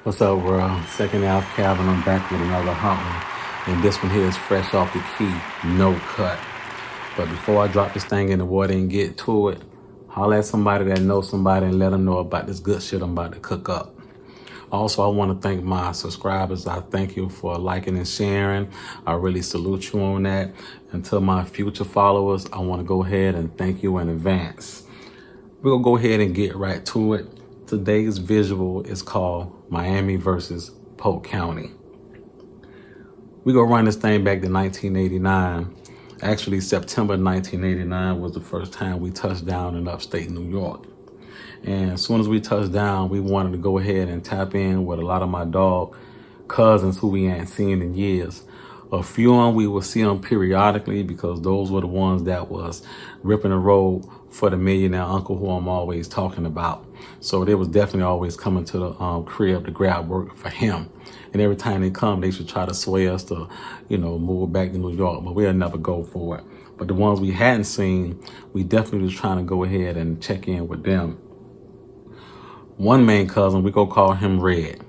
What's up, world? Second Alf Calvin. I'm back with another hot one. And this one here is fresh off the key, no cut. But before I drop this thing in the water and get to it, holler at somebody that knows somebody and let them know about this good shit I'm about to cook up. Also, I want to thank my subscribers. I thank you for liking and sharing. I really salute you on that. And to my future followers, I want to go ahead and thank you in advance. We're going to go ahead and get right to it. Today's visual is called Miami versus Polk County. We're going to run this thing back to 1989. Actually, September 1989 was the first time we touched down in upstate New York. And as soon as we touched down, we wanted to go ahead and tap in with a lot of my dog cousins who we ain't seen in years. A few of them we will see them periodically because those were the ones that was ripping the road for the millionaire uncle who I'm always talking about. So they was definitely always coming to the crib to grab work for him. And every time they come, they should try to sway us to, move back to New York, but we'll never go for it. But the ones we hadn't seen, we definitely was trying to go ahead and check in with them. One main cousin, we gonna call him Red.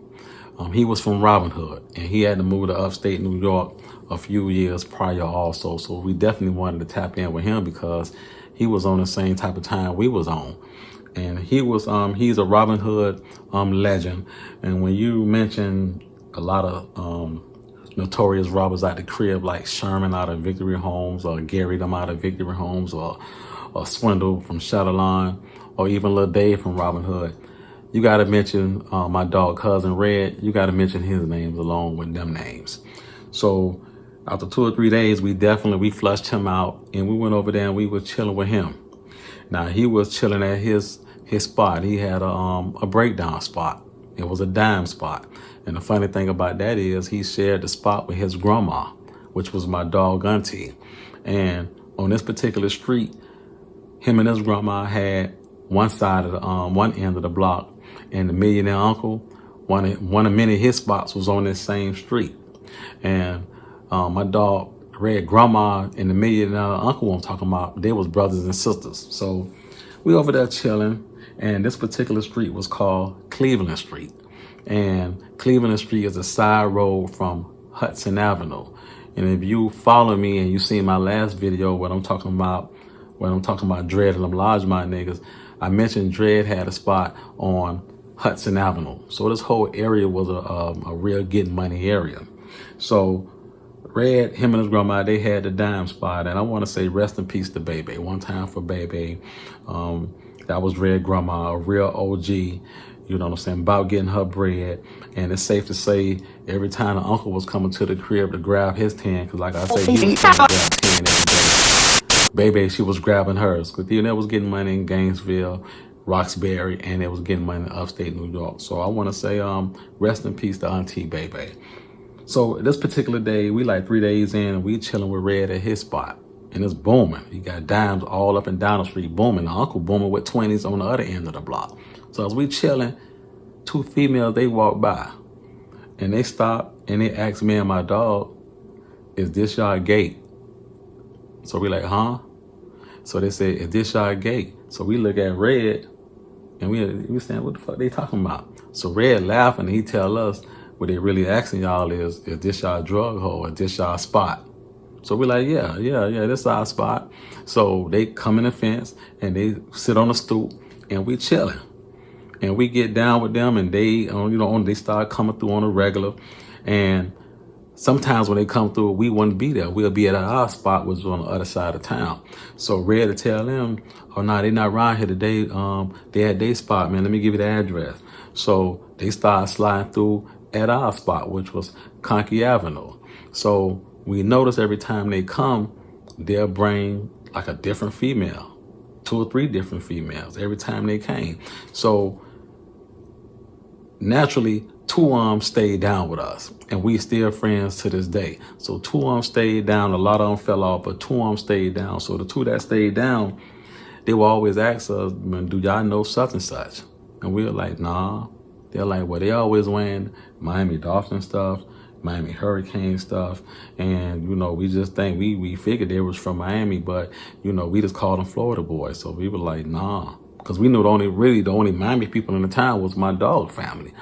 He was from Robin Hood, and he had to move to upstate New York a few years prior also. So we definitely wanted to tap in with him because he was on the same type of time we was on. And he's a Robin Hood legend. And when you mention a lot of notorious robbers out the crib, like Sherman out of Victory Homes, or Gary them out of Victory Homes, or Swindle from Shadowline, or even Lil Dave from Robin Hood, you got to mention my dog cousin Red. You got to mention his names along with them names. So after 2 or 3 days, we flushed him out and we went over there and we were chilling with him. Now he was chilling at his spot. He had a breakdown spot. It was a dime spot. And the funny thing about that is he shared the spot with his grandma, which was my dog auntie. And on this particular street, him and his grandma had one side of the one end of the block, and the millionaire uncle, one of many of his spots was on this same street. And my dog Red grandma and the millionaire uncle I'm talking about, they was brothers and sisters. So we over there chilling, and this particular street was called Cleveland Street. And Cleveland Street is a side road from Hudson Avenue. And if you follow me and you seen my last video when I'm talking about Dread and them Largemont niggas, I mentioned Dread had a spot on Hudson Avenue. So this whole area was a real getting money area. So Red, him and his grandma, they had the dime spot. And I want to say rest in peace to Bebe. One time for Bebe. That was Red grandma, a real OG, you know what I'm saying, about getting her bread. And it's safe to say every time the uncle was coming to the crib to grab his 10, because like I say, he was trying to grab 10 every day. Bebe, she was grabbing hers. Because that was getting money in Gainesville, Roxbury, and it was getting money in upstate New York. So I want to say rest in peace to Auntie Bebe. So this particular day, we like 3 days in, and we chilling with Red at his spot. And it's booming. He got dimes all up and down the street booming. The uncle booming with 20s on the other end of the block. So as we chilling, 2 females, they walk by. And they stop and they ask me and my dog, "Is this y'all gate?" So we like, huh? So they say, "Is this y'all gate?" So we look at Red and we saying, what the fuck they talking about? So Red laughing and he tell us, what they really asking y'all is this y'all drug hole? Is this y'all spot? So we're like, yeah, this our spot. So they come in the fence and they sit on the stoop and we chilling. And we get down with them and they, they start coming through on a regular. And sometimes when they come through, we wouldn't be there. We'll be at our spot, which is on the other side of town. So Red to tell them, "Oh no, they not around here today. They at their spot, man. Let me give you the address." So they start sliding through at our spot, which was Conkey Avenue. So we notice every time they come, they'll bring like a different female, 2 or 3 different females every time they came. So naturally, 2 of them stayed down with us, and we still friends to this day. So 2 of them stayed down. A lot of them fell off, but 2 of them stayed down. So the 2 that stayed down, they will always ask us, "Man, do y'all know such and such?" And we were like, "Nah." They're like, "Well, they always wearing Miami Dolphin stuff, Miami Hurricane stuff." And, we just think, we figured they was from Miami, but, we just called them Florida boys. So we were like, nah. Because we knew the only Miami people in the town was my dog family.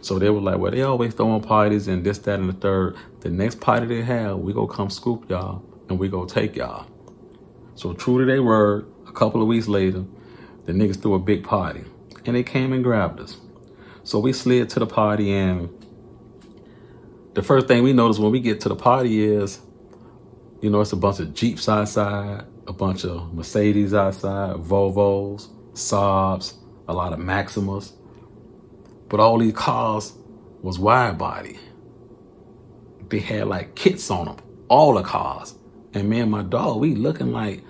So they were like, well, they always throwing parties and this, that, and the third. The next party they have, we go come scoop y'all and we go take y'all. So true to their word, a couple of weeks later, the niggas threw a big party and they came and grabbed us. So we slid to the party, and the first thing we noticed when we get to the party is, it's a bunch of Jeeps outside, a bunch of Mercedes outside, Volvos, Saabs, a lot of Maximas. But all these cars was wide body. They had like kits on them, all the cars. And me and my dog, we looking like,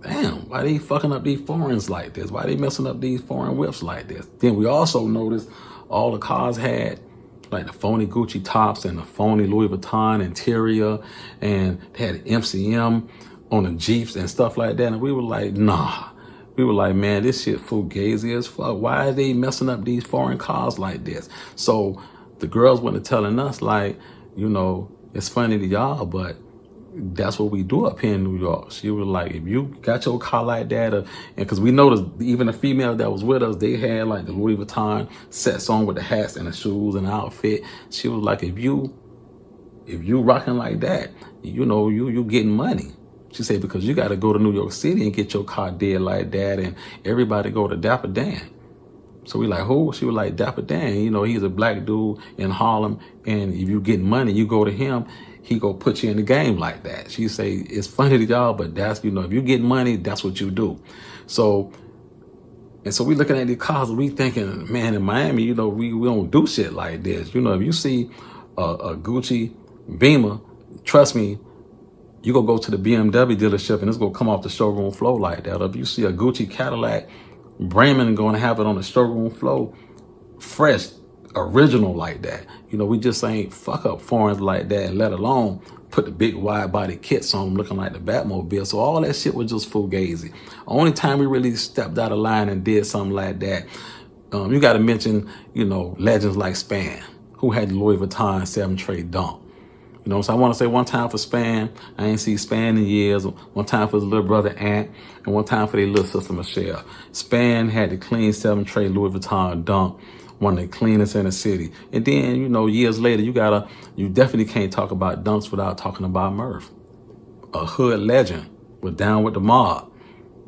damn, why they fucking up these foreigns like this? Why they messing up these foreign whips like this? Then we also noticed all the cars had like the phony Gucci tops and the phony Louis Vuitton interior, and they had MCM on the Jeeps and stuff like that. And we were like, nah. We were like, man, this shit fugazi as fuck. Why are they messing up these foreign cars like this? So the girls went telling us like, it's funny to y'all, but that's what we do up here in New York. She was like, if you got your car like that, and because we noticed even the female that was with us, they had like the Louis Vuitton sets on with the hats and the shoes and the outfit. She was like, if you rocking like that, you getting money. She said, because you got to go to New York City and get your car dead like that, and everybody go to Dapper Dan. So we like, who? She was like, Dapper Dan. He's a black dude in Harlem, and if you get money, you go to him. He go put you in the game like that. She say, it's funny to y'all, but that's, if you get money, that's what you do. So we looking at these cars, we thinking, man, in Miami, we don't do shit like this. If you see a Gucci Beamer, trust me, you gonna go to the BMW dealership and it's gonna come off the showroom floor like that. Or if you see a Gucci Cadillac, Bremen gonna have it on the showroom floor, fresh, original like that. We just ain't fuck up foreigns like that, let alone put the big wide body kits on them looking like the Batmobile. So all that shit was just fugazi. Only time we really stepped out of line and did something like that, you gotta mention, legends like Span, who had the Louis Vuitton 7 tray dump. So I want to say one time for Span. I ain't seen Span in years. One time for his little brother Ant, and one time for their little sister Michelle. Span had the clean 7 tray Louis Vuitton dunk, one of the cleanest in the city. And then, years later, you definitely can't talk about dunks without talking about Murph. A hood legend, was down with the mob,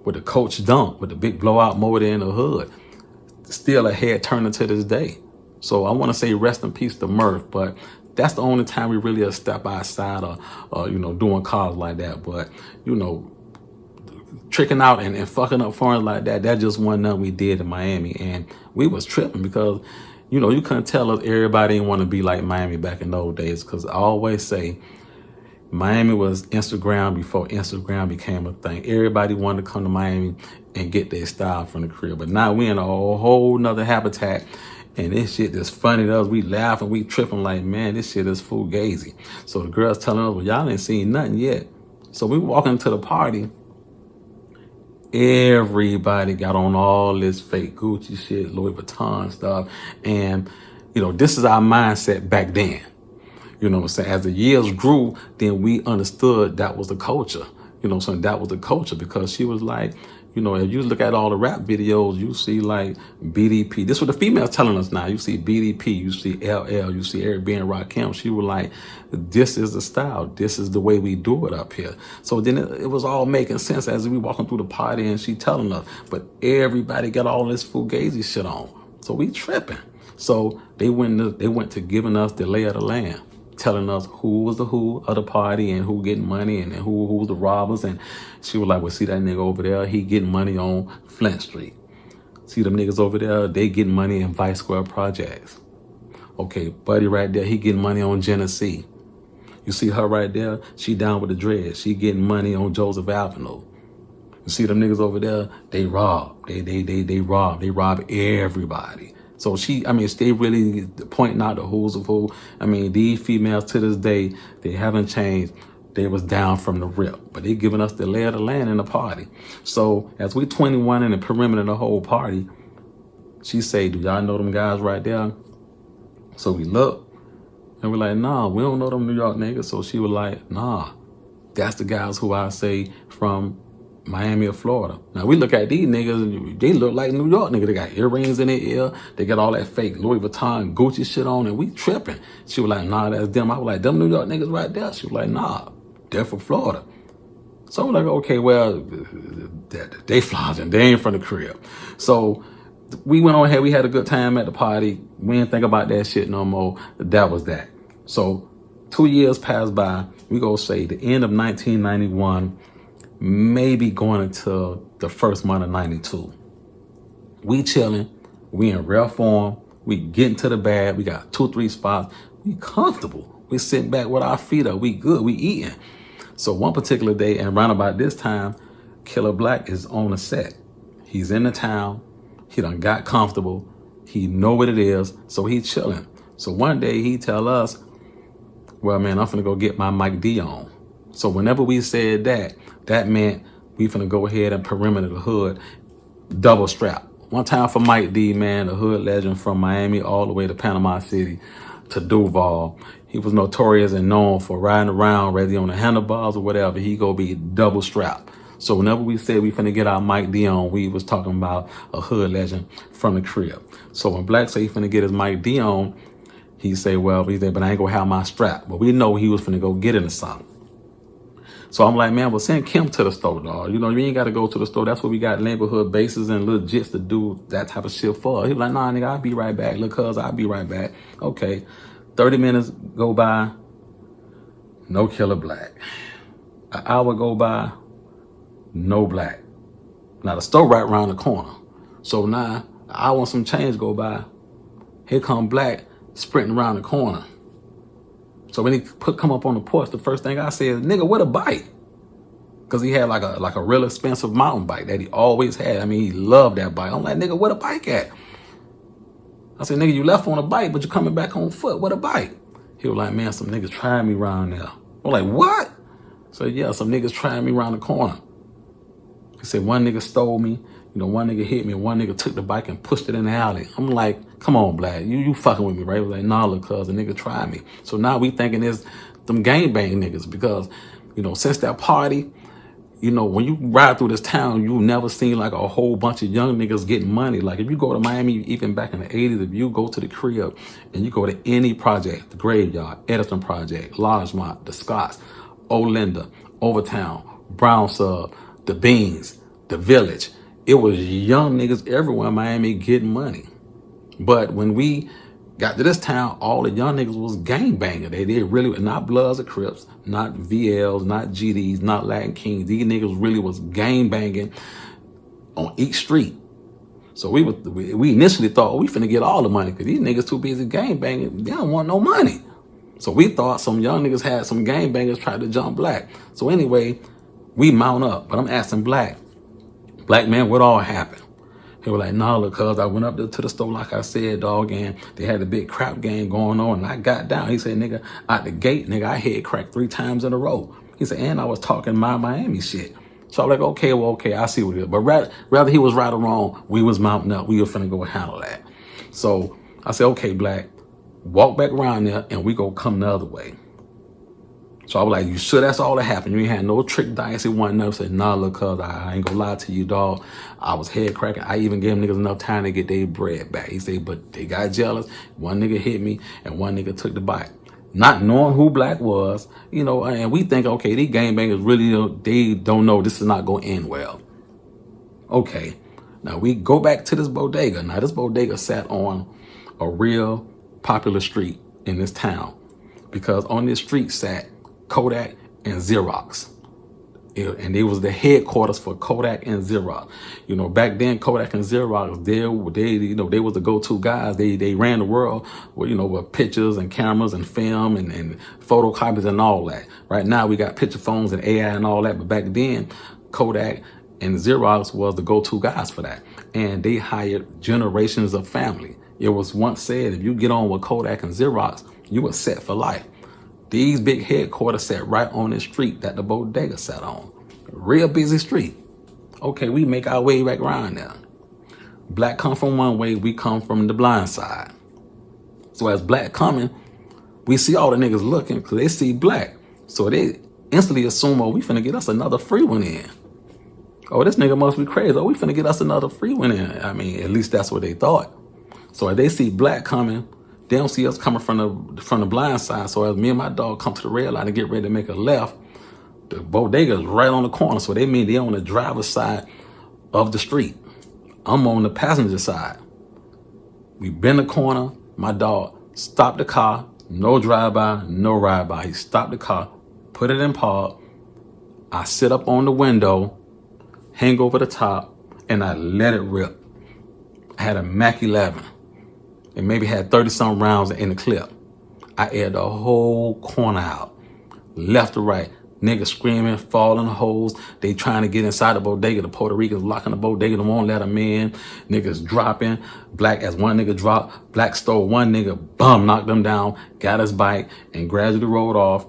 with the Coach dunk, with the big blowout motor in the hood. Still a head turner to this day. So I want to say rest in peace to Murph, but that's the only time we really step outside of, doing cars like that. But, tricking out and fucking up foreign like that just wasn't nothing we did in Miami. And we was tripping because, you couldn't tell us everybody didn't want to be like Miami back in those days. Because I always say Miami was Instagram before Instagram became a thing. Everybody wanted to come to Miami and get their style from the crib. But now we in a whole nother habitat. And this shit is funny to us. We laughing, we tripping like, man, this shit is fugazi. So the girls telling us, well, y'all ain't seen nothing yet. So we walk into the party. Everybody got on all this fake Gucci shit, Louis Vuitton stuff. And, this is our mindset back then. You know what I'm saying? As the years grew, then we understood that was the culture. So that was the culture, because she was like, if you look at all the rap videos, you see like BDP. This is what the females telling us now. You see BDP, you see LL, you see Eric B and Rakim. She was like, this is the style. This is the way we do it up here. So then it was all making sense as we walking through the party and she telling us. But everybody got all this fugazi shit on. So we tripping. So they went to giving us the lay of the land, telling us who was the who of the party and who getting money and who was the robbers. And she was like, well, see that nigga over there, he getting money on Flint Street. See them niggas over there, they getting money in Vice Square Projects. Okay, buddy right there, he getting money on Genesee. You see her right there, she down with the dreads. She getting money on Joseph Avenue. You see them niggas over there, they rob. They rob everybody. So they really pointing out the who's of who. These females to this day, they haven't changed. They was down from the rip, but they giving us the lay of the land in the party. So as we 21 in the perimeter of the whole party, she say, do y'all know them guys right there? So we look and we're like, nah, we don't know them New York niggas. So she was like, nah, that's the guys who I say from Miami or Florida. Now we look at these niggas, they look like New York niggas. They got earrings in their ear. They got all that fake Louis Vuitton, Gucci shit on, and we tripping. She was like, nah, that's them. I was like, them New York niggas right there. She was like, nah, they're from Florida. So I'm like, okay, well, they flogging. They ain't from the crib. So we went on ahead. We had a good time at the party. We didn't think about that shit no more. That was that. So 2 years passed by. We go say the end of 1991, maybe going into the first month of 92. We chilling. We in rare form. We getting to the bag. We got 2-3 spots. We comfortable. We sitting back with our feet up. We good. We eating. So one particular day, and around about this time, Killer Black is on the set. He's in the town. He done got comfortable. He know what it is. So he chilling. So one day he tell us, well, man, I'm finna go get my Mike D on. So whenever we said that, that meant we finna go ahead and perimeter the hood, double strap. One time for Mike D, man, the hood legend from Miami all the way to Panama City to Duval. He was notorious and known for riding around, whether he on the handlebars or whatever, he go be double strapped. So whenever we said we finna get our Mike D on, we was talking about a hood legend from the crib. So when Black say he finna get his Mike D on, he say, well, he said, but I ain't gonna have my strap. But we know he was finna go get into something. So I'm like, man, well, send Kim to the store, dog. You know, you ain't got to go to the store. That's what we got neighborhood bases and little jits to do that type of shit for. He was like, nah, nigga, I'll be right back. Look, cuz, I'll be right back. Okay. 30 minutes go by. No Killer Black. An hour go by. No Black. Now, the store right around the corner. So now, an hour and some change go by. Here come Black sprinting around the corner. So when he come up on the porch, the first thing I said, nigga, what a bike. Because he had like a real expensive mountain bike that he always had. I mean, he loved that bike. I'm like, nigga, what a bike at? I said, nigga, you left on a bike, but you're coming back on foot. What a bike? He was like, man, some niggas trying me around there. I'm like, what? So yeah, some niggas trying me around the corner. He said, one nigga stole me. You know, one nigga hit me, and one nigga took the bike and pushed it in the alley. I'm like, come on, Black, you fucking with me, right? He was like, nah, look, cuz the nigga tried me. So now we thinking it's them gangbang niggas because, you know, since that party, you know, when you ride through this town, you never seen like a whole bunch of young niggas getting money. Like if you go to Miami, even back in the 80s, if you go to the crib and you go to any project, the Graveyard, Edison Project, Largemont, the Scotts, Olinda, Overtown, Brown Sub, the Beans, the Village, it was young niggas everywhere in Miami getting money. But when we got to this town, all the young niggas was gangbanging. They really were not Bloods or Crips, not VLs, not GDs, not Latin Kings. These niggas really was gangbanging on each street. So we initially thought, oh, we finna get all the money because these niggas too busy gangbanging. They don't want no money. So we thought some young niggas had some gangbangers try to jump Black. So anyway, we mount up. But I'm asking Black, man, what all happened? He was like, nah, look, cuz I went up there to the store, like I said, dog, and they had a big crap game going on, and I got down. He said, nigga, out the gate, nigga, I head cracked 3 times in a row. He said, and I was talking my Miami shit. So I'm like, okay, I see what it is. But rather he was right or wrong, we was mounting up. We were finna go handle that. So I said, okay, Black, walk back around there, and we go come the other way. So I was like, you sure that's all that happened? You ain't had no trick dice. He wasn't up. Said, nah, look, cuz I ain't gonna lie to you, dog. I was head cracking. I even gave them niggas enough time to get their bread back. He said, but they got jealous. One nigga hit me and one nigga took the bike. Not knowing who Black was, you know, and we think, okay, these gangbangers really, they don't know this is not gonna end well. Okay, now we go back to this bodega. Now this bodega sat on a real popular street in this town because on this street sat Kodak and Xerox. And they was the headquarters for Kodak and Xerox. You know, back then Kodak and Xerox, they was the go-to guys. They ran the world with, you know, with pictures and cameras and film and photocopies and all that. Right now we got picture phones and AI and all that, but back then Kodak and Xerox was the go-to guys for that. And they hired generations of family. It was once said, if you get on with Kodak and Xerox, you were set for life. These big headquarters sat right on the street that the bodega sat on. Real busy street. Okay, we make our way back around there. Black come from one way, we come from the blind side. So as Black coming, we see all the niggas looking because they see Black. So they instantly assume, oh, we finna get us another free one in. Oh, this nigga must be crazy. Oh, we finna get us another free one in. I mean, at least that's what they thought. So if they see black coming, they don't see us coming from the blind side. So as me and my dog come to the red light and get ready to make a left, the bodega's right on the corner. So they mean they on the driver's side of the street. I'm on the passenger side. We bend the corner. My dog stopped the car. No drive-by, no ride-by. He stopped the car, put it in park. I sit up on the window, hang over the top, and I let it rip. I had a Mac 11. It maybe had 30-some rounds in the clip. I aired the whole corner out, left to right. Niggas screaming, falling holes. They trying to get inside the bodega. The Puerto Ricans locking the bodega. They won't let them in. Niggas dropping. Black, as one nigga dropped, Black stole one nigga, knocked him down, got his bike, and gradually rolled off.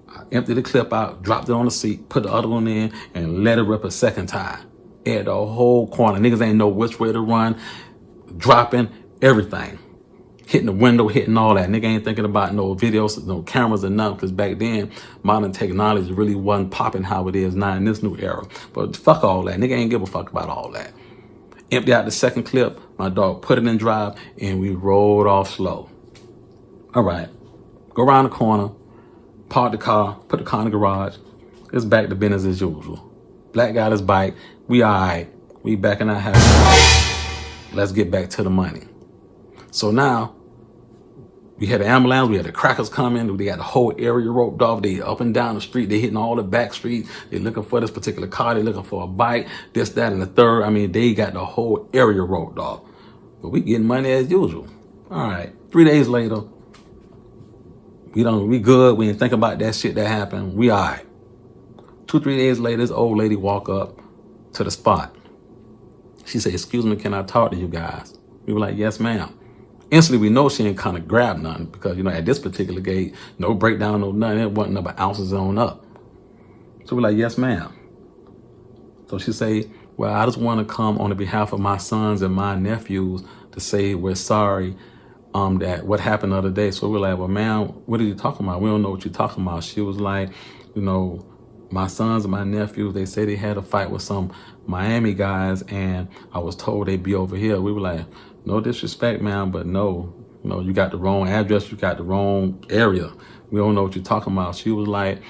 I emptied the clip out, dropped it on the seat, put the other one in, and let it rip a second time. Aired the whole corner. Niggas ain't know which way to run, dropping everything. Hitting the window, hitting all that. Nigga ain't thinking about no videos, no cameras or nothing, because back then, modern technology really wasn't popping how it is now in this new era. But fuck all that. Nigga ain't give a fuck about all that. Empty out the second clip, my dog put it in drive, and we rolled off slow. All right, go around the corner, park the car, put the car in the garage. It's back to business as usual. Black got his bike. We all right. We back in our house. Let's get back to the money. So now, we had the ambulance, we had the crackers coming, they got the whole area roped off, they up and down the street, they hitting all the back streets, they looking for this particular car, they looking for a bike, this, that, and the third. I mean, they got the whole area roped off. But we getting money as usual. All right, 3 days later, we good, we didn't think about that shit that happened, we all right. 2-3 days later, this old lady walk up to the spot. She said, "Excuse me, can I talk to you guys?" We were like, "Yes, ma'am." Instantly, we know she ain't kind of grab nothing because, at this particular gate, no breakdown, no nothing. It wasn't but ounces on up. So we're like, "Yes, ma'am." So she say, "Well, I just want to come on the behalf of my sons and my nephews to say we're sorry that what happened the other day." So we're like, "Well, ma'am, what are you talking about? We don't know what you're talking about." She was like, "My sons and my nephews, they say they had a fight with some Miami guys, and I was told they'd be over here." We were like, "No disrespect, ma'am, but no, you got the wrong address, you got the wrong area. We don't know what you're talking about." She was like,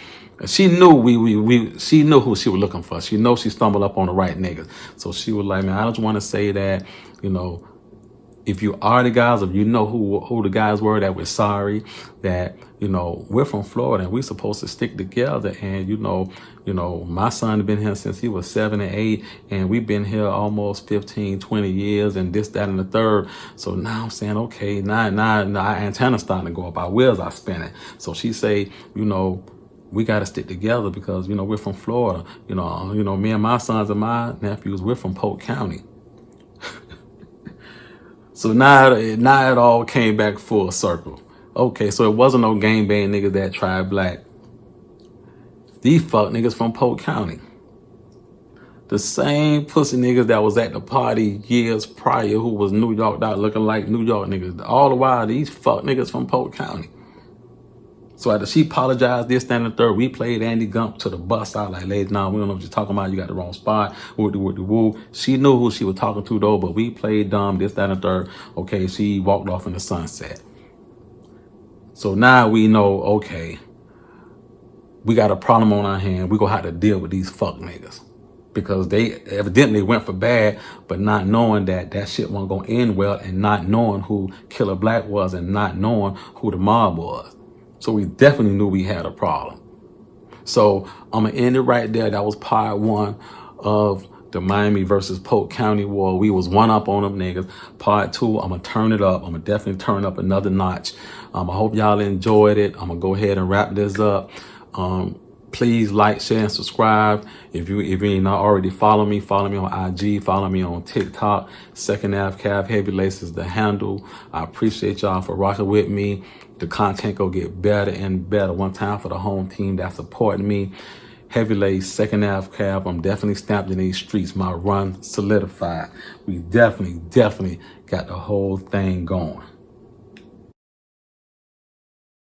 she knew she knew who she was looking for. She knows she stumbled up on the right niggas. So she was like, "Man, I just want to say that, if you are the guys, if you know who the guys were, that we're sorry, that, we're from Florida and we're supposed to stick together. And, my son has been here since he was 7 and 8, and we've been here almost 15, 20 years, and this, that, and the third. So now I'm saying, okay, now our antenna's starting to go up, our wheels are spinning." So she say, "We got to stick together because, we're from Florida. Me and my sons and my nephews, we're from Polk County." So now it all came back full circle. Okay, so it wasn't no gangbang niggas that tried black. These fuck niggas from Polk County. The same pussy niggas that was at the party years prior who was New Yorked out looking like New York niggas. All the while, these fuck niggas from Polk County. So after she apologized, this, that, and the third, we played Andy Gump to the bus out like, "Ladies, nah, we don't know what you're talking about. You got the wrong spot." Woo. She knew who she was talking to though, but we played dumb, this, that, and the third. Okay, she walked off in the sunset. So now we know, okay, we got a problem on our hand. We gonna have to deal with these fuck niggas. Because they evidently went for bad, but not knowing that shit wasn't gonna end well, and not knowing who Killer Black was, and not knowing who the mob was. So we definitely knew we had a problem. So I'm going to end it right there. That was part 1 of the Miami versus Polk County war. We was one up on them niggas. Part 2, I'm going to turn it up. I'm going to definitely turn up another notch. I hope y'all enjoyed it. I'm going to go ahead and wrap this up. Please like, share, and subscribe. If you ain't not already follow me on IG, follow me on TikTok. Second Ave Cav Heavy Lace is the handle. I appreciate y'all for rocking with me. The content go get better and better. One time for the home team that's supporting me. Heavy Lace, Second Ave Cav. I'm definitely stamped in these streets. My run solidified. We definitely got the whole thing going.